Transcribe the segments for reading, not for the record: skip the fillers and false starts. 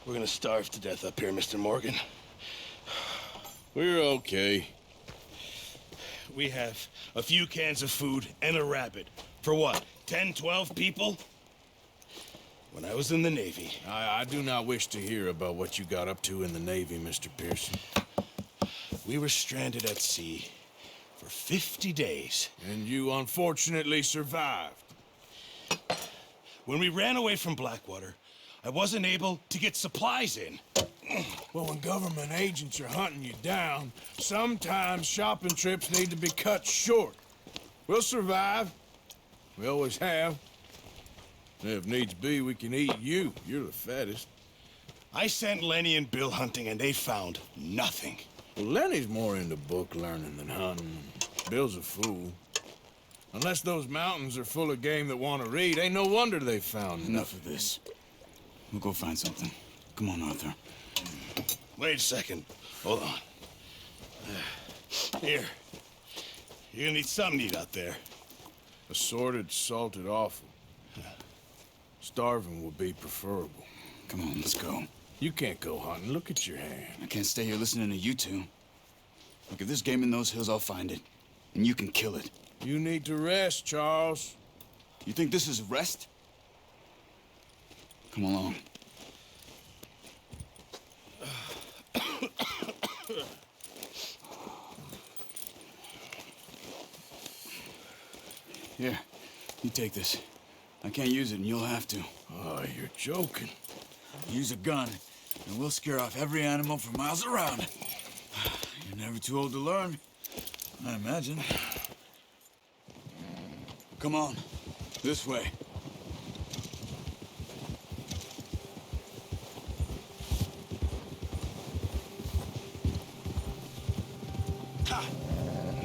We're gonna starve to death up here, Mr. Morgan. We're okay. We have a few cans of food and a rabbit. For what, 10, 12 people? When I was in the Navy... I do not wish to hear about what you got up to in the Navy, Mr. Pearson. We were stranded at sea for 50 days. And you unfortunately survived. When we ran away from Blackwater, I wasn't able to get supplies in. Well, when government agents are hunting you down, sometimes shopping trips need to be cut short. We'll survive. We always have. If needs be, we can eat you. You're the fattest. I sent Lenny and Bill hunting, and they found nothing. Well, Lenny's more into book learning than hunting. Bill's a fool. Unless those mountains are full of game that want to read, ain't no wonder they found Enough of this. We'll go find something. Come on, Arthur. Wait a second. Hold on. Here. You're gonna need something to eat out there. Assorted, salted offal. Starving would be preferable. Come on, let's go. You can't go hunting. Look at your hand. I can't stay here listening to you two. Look, if there's game in those hills, I'll find it. And you can kill it. You need to rest, Charles. You think this is rest? Come along. Here, you take this. I can't use it, and you'll have to. Oh, you're joking. Use a gun, and we'll scare off every animal for miles around. You're never too old to learn, I imagine. Come on, this way.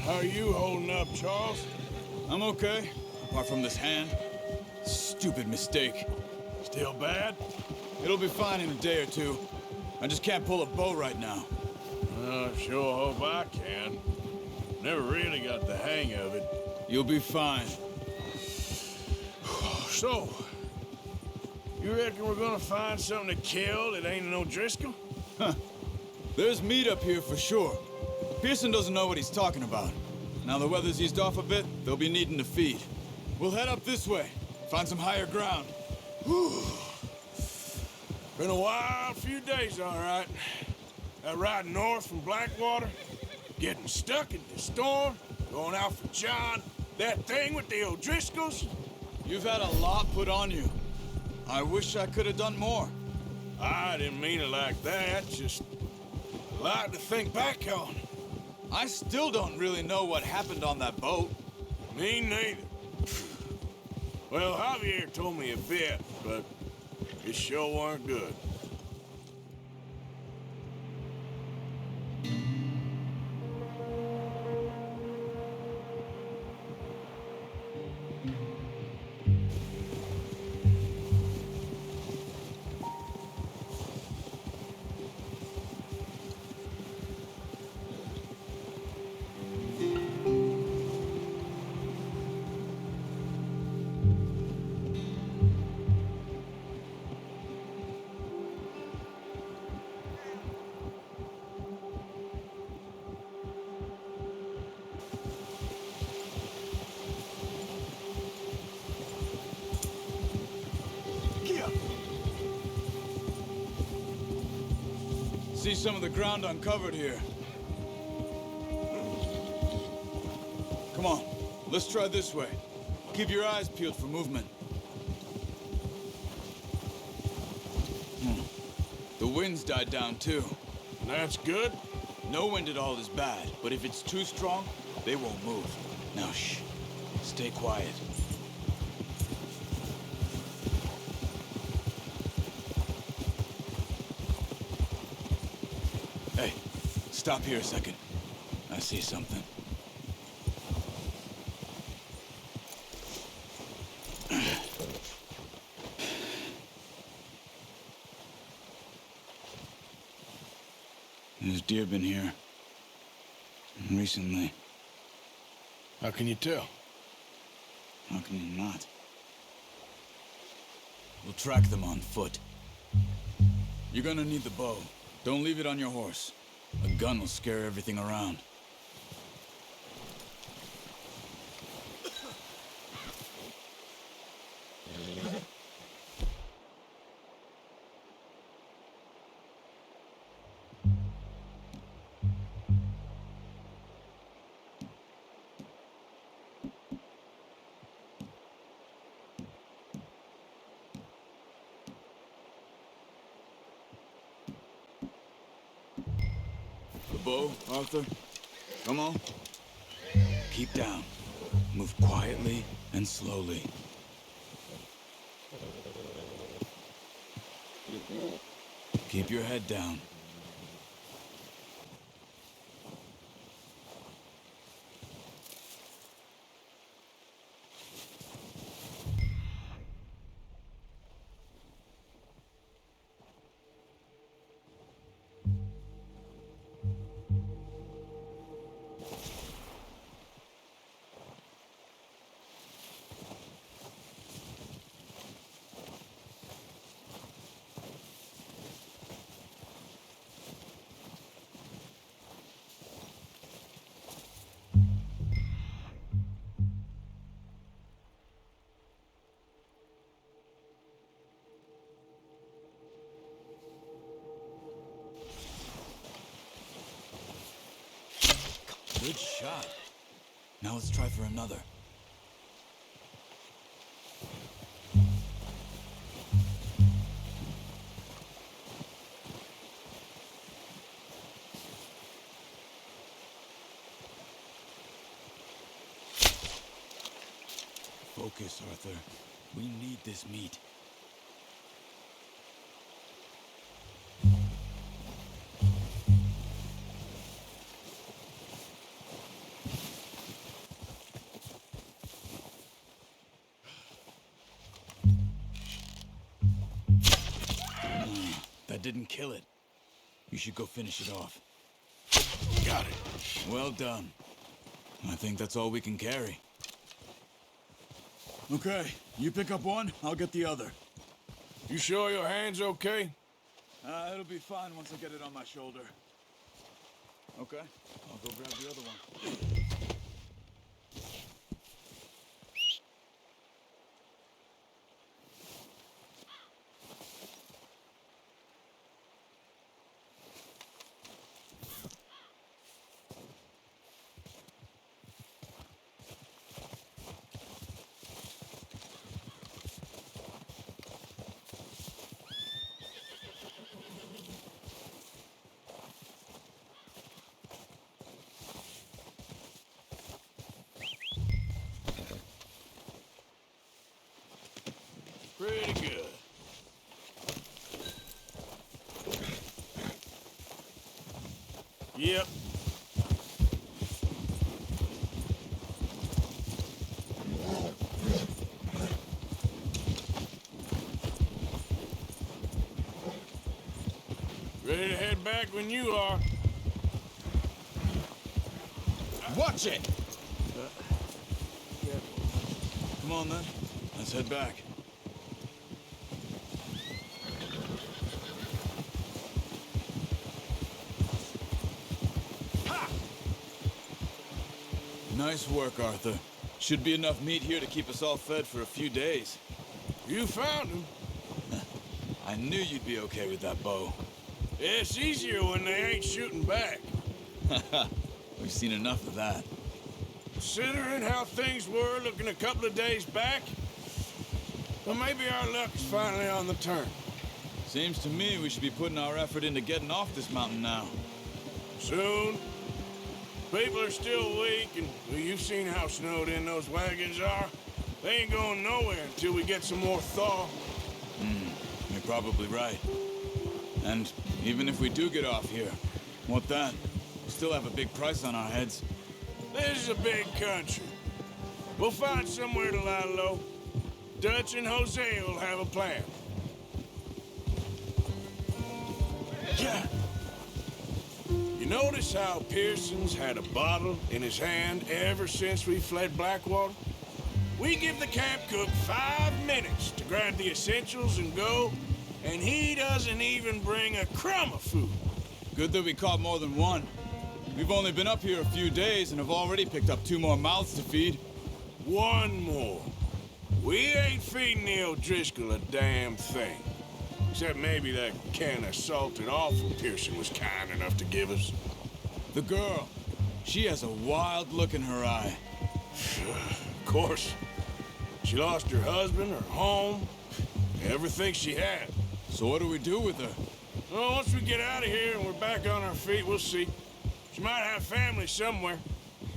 How are you holding up, Charles? I'm okay, apart from this hand. Stupid mistake. Still bad? It'll be fine in a day or two. I just can't pull a bow right now. I sure hope I can. Never really got the hang of it. You'll be fine. So, you reckon we're gonna find something to kill that ain't no Driscoll? Huh. There's meat up here for sure. Pearson doesn't know what he's talking about. Now the weather's eased off a bit, they'll be needing to feed. We'll head up this way, find some higher ground. Whew. Been a wild few days, all right. That ride north from Blackwater, getting stuck in the storm, going out for John, that thing with the O'Driscolls. You've had a lot put on you. I wish I could have done more. I didn't mean it like that, just a lot to think back on. I still don't really know what happened on that boat. Me neither. Well, Javier told me a bit, but it sure weren't good. See some of the ground uncovered here. Come on, let's try this way. Keep your eyes peeled for movement. The wind's died down too. That's good. No wind at all is bad, but if it's too strong, they won't move. Now shh, stay quiet. Hey, stop here a second. I see something. There's deer been here. Recently. How can you tell? How can you not? We'll track them on foot. You're gonna need the bow. Don't leave it on your horse. A gun will scare everything around. The bow, Arthur. Come on. Keep down. Move quietly and slowly. Keep your head down. Good shot. Now let's try for another. Focus, Arthur. We need this meat. That didn't kill it. You should go finish it off. Got it. Well done. I think that's all we can carry. Okay, you pick up one, I'll get the other. You sure your hand's okay? It'll be fine once I get it on my shoulder. Okay, I'll go grab the other one. Pretty good. Yep. Ready to head back when you are. Watch it! Come on then, let's head back. Nice work, Arthur. Should be enough meat here to keep us all fed for a few days. You found him. I knew you'd be okay with that bow. It's easier when they ain't shooting back. We've seen enough of that. Considering how things were looking a couple of days back, well, maybe our luck's finally on the turn. Seems to me we should be putting our effort into getting off this mountain now. Soon. People are still weak, and well, you've seen how snowed in those wagons are. They ain't going nowhere until we get some more thaw. You're probably right. And even if we do get off here, what then? We still have a big price on our heads. This is a big country. We'll find somewhere to lie low. Dutch and Jose will have a plan. Yeah. You notice how Pearson's had a bottle in his hand ever since we fled Blackwater? We give the camp cook 5 minutes to grab the essentials and go, and he doesn't even bring a crumb of food. Good that we caught more than one. We've only been up here a few days and have already picked up 2 more mouths to feed. One more. We ain't feeding the O'Driscoll a damn thing. Except maybe that can of salted offal Pearson was kind enough to give us. The girl, she has a wild look in her eye. Of course. She lost her husband, her home, everything she had. So what do we do with her? Well, once we get out of here and we're back on our feet, we'll see. She might have family somewhere.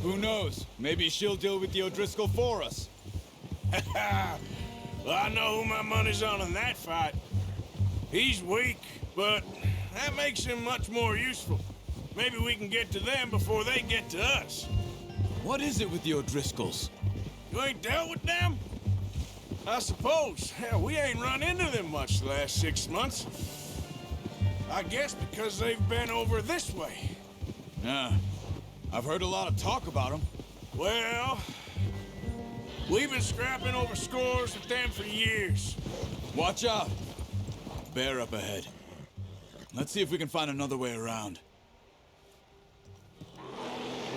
Who knows? Maybe she'll deal with the O'Driscoll for us. Well, I know who my money's on in that fight. He's weak, but that makes him much more useful. Maybe we can get to them before they get to us. What is it with the O'Driscolls? You ain't dealt with them? I suppose. Hell, we ain't run into them much the last 6 months. I guess because they've been over this way. Yeah, I've heard a lot of talk about them. Well, we've been scrapping over scores with them for years. Watch out. Bear up ahead. Let's see if we can find another way around.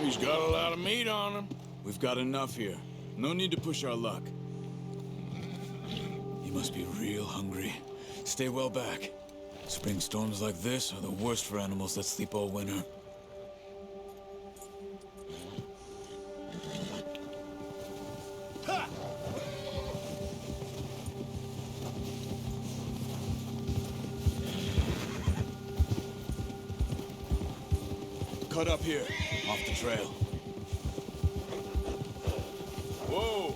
He's got a lot of meat on him. We've got enough here. No need to push our luck. He must be real hungry. Stay well back. Spring storms like this are the worst for animals that sleep all winter. Ha! Cut up here, off the trail. Whoa!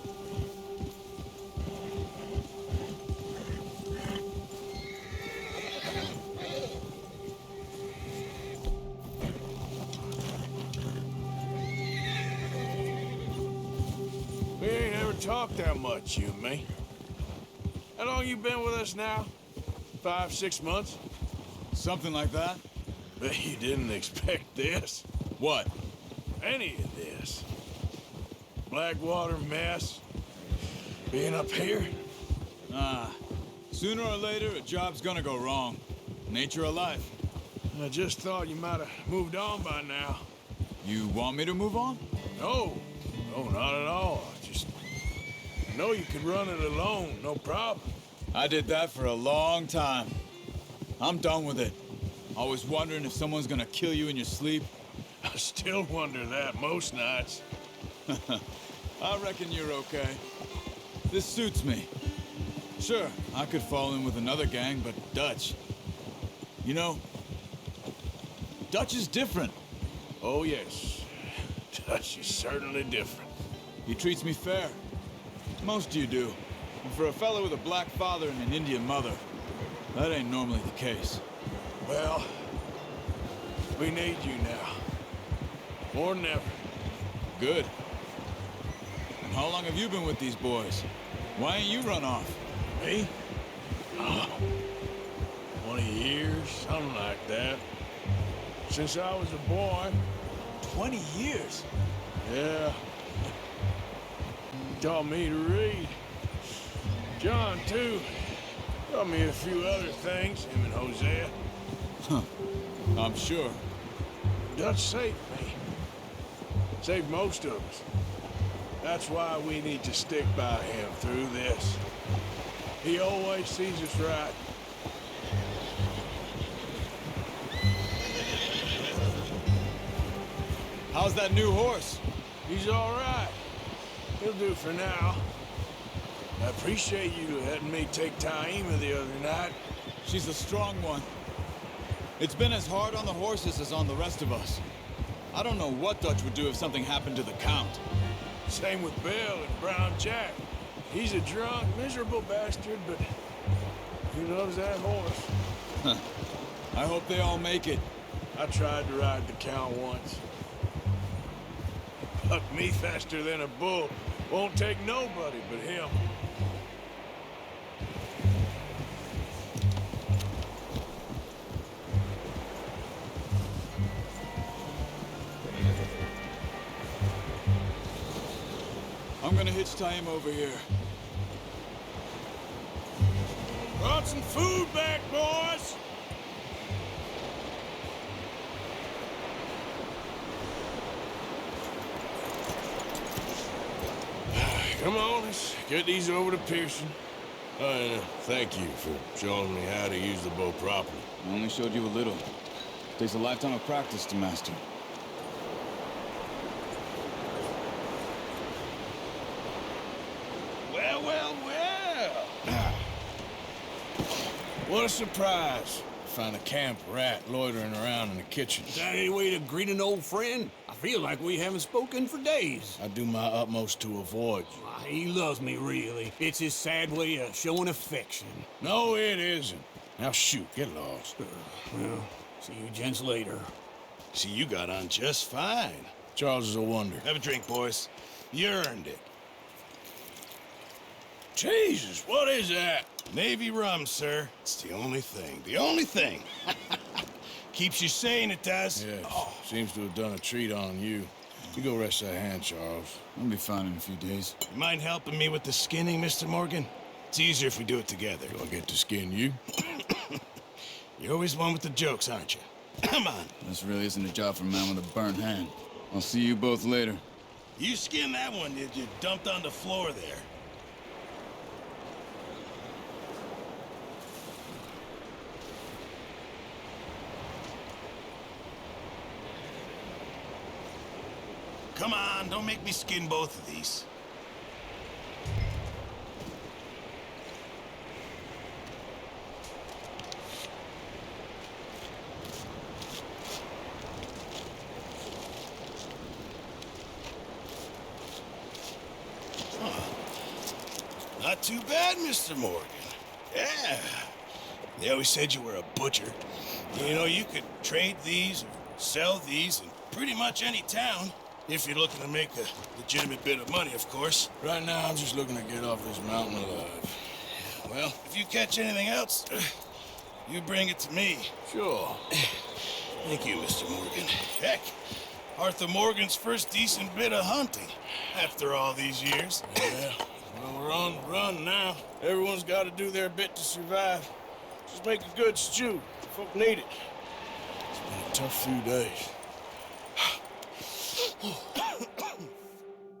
We ain't ever talked that much, you and me. How long you been with us now? 5, 6 months? Something like that? Bet you didn't expect this. What? Any of this. Blackwater mess. Being up here. Sooner or later, a job's gonna go wrong. Nature of life. I just thought you might have moved on by now. You want me to move on? No, not at all. I know you could run it alone, no problem. I did that for a long time. I'm done with it. Always wondering if someone's gonna kill you in your sleep. I still wonder that most nights. I reckon you're okay. This suits me. Sure, I could fall in with another gang, but Dutch... You know, Dutch is different. Oh, yes. Dutch is certainly different. He treats me fair. Most of you do. And for a fellow with a black father and an Indian mother, that ain't normally the case. Well, we need you now. More than ever. Good. And how long have you been with these boys? Why ain't you run off? Me? Oh, 20 years, something like that. Since I was a boy. 20 years? Yeah. Taught me to read. John, too. Taught me a few other things, him and Hosea. Huh. I'm sure. Dutch saved me. Saved most of us. That's why we need to stick by him through this. He always sees us right. How's that new horse? He's all right. He'll do for now. I appreciate you letting me take Taima the other night. She's a strong one. It's been as hard on the horses as on the rest of us. I don't know what Dutch would do if something happened to the Count. Same with Bill and Brown Jack. He's a drunk, miserable bastard, but he loves that horse. Huh. I hope they all make it. I tried to ride the Count once. Bucked me faster than a bull. Won't take nobody but him. I'm gonna hitch Taima over here. Brought some food back, boys! Come on, let's get these over to Pearson. Thank you for showing me how to use the bow properly. I only showed you a little. Takes a lifetime of practice to master. Well, well, well. What a surprise. Find a camp rat loitering around in the kitchen. Is that any way to greet an old friend? I feel like we haven't spoken for days. I do my utmost to avoid you. He loves me, really. It's his sad way of showing affection. No, it isn't. Now shoot, get lost. Well, see you gents later. See, you got on just fine. Charles is a wonder. Have a drink, boys. You earned it. Jesus, what is that? Navy rum, sir. It's the only thing. The only thing. Keeps you sane, it does. Yes, seems to have done a treat on you. You go rest that hand, Charles. I'll be fine in a few days. You mind helping me with the skinning, Mr. Morgan? It's easier if we do it together. Do I get to skin you? You're always one with the jokes, aren't you? Come on. This really isn't a job for a man with a burnt hand. I'll see you both later. You skinned that one, did you? Dumped on the floor there. Come on, don't make me skin both of these. Not too bad, Mr. Morgan. Yeah. They always said you were a butcher. You know, you could trade these or sell these in pretty much any town. If you're looking to make a legitimate bit of money, of course. Right now, I'm just looking to get off this mountain alive. Well, if you catch anything else, you bring it to me. Sure. Thank you, Mr. Morgan. Heck, Arthur Morgan's first decent bit of hunting after all these years. Yeah, well, we're on the run now. Everyone's got to do their bit to survive. Just make a good stew. Folk need it. It's been a tough few days.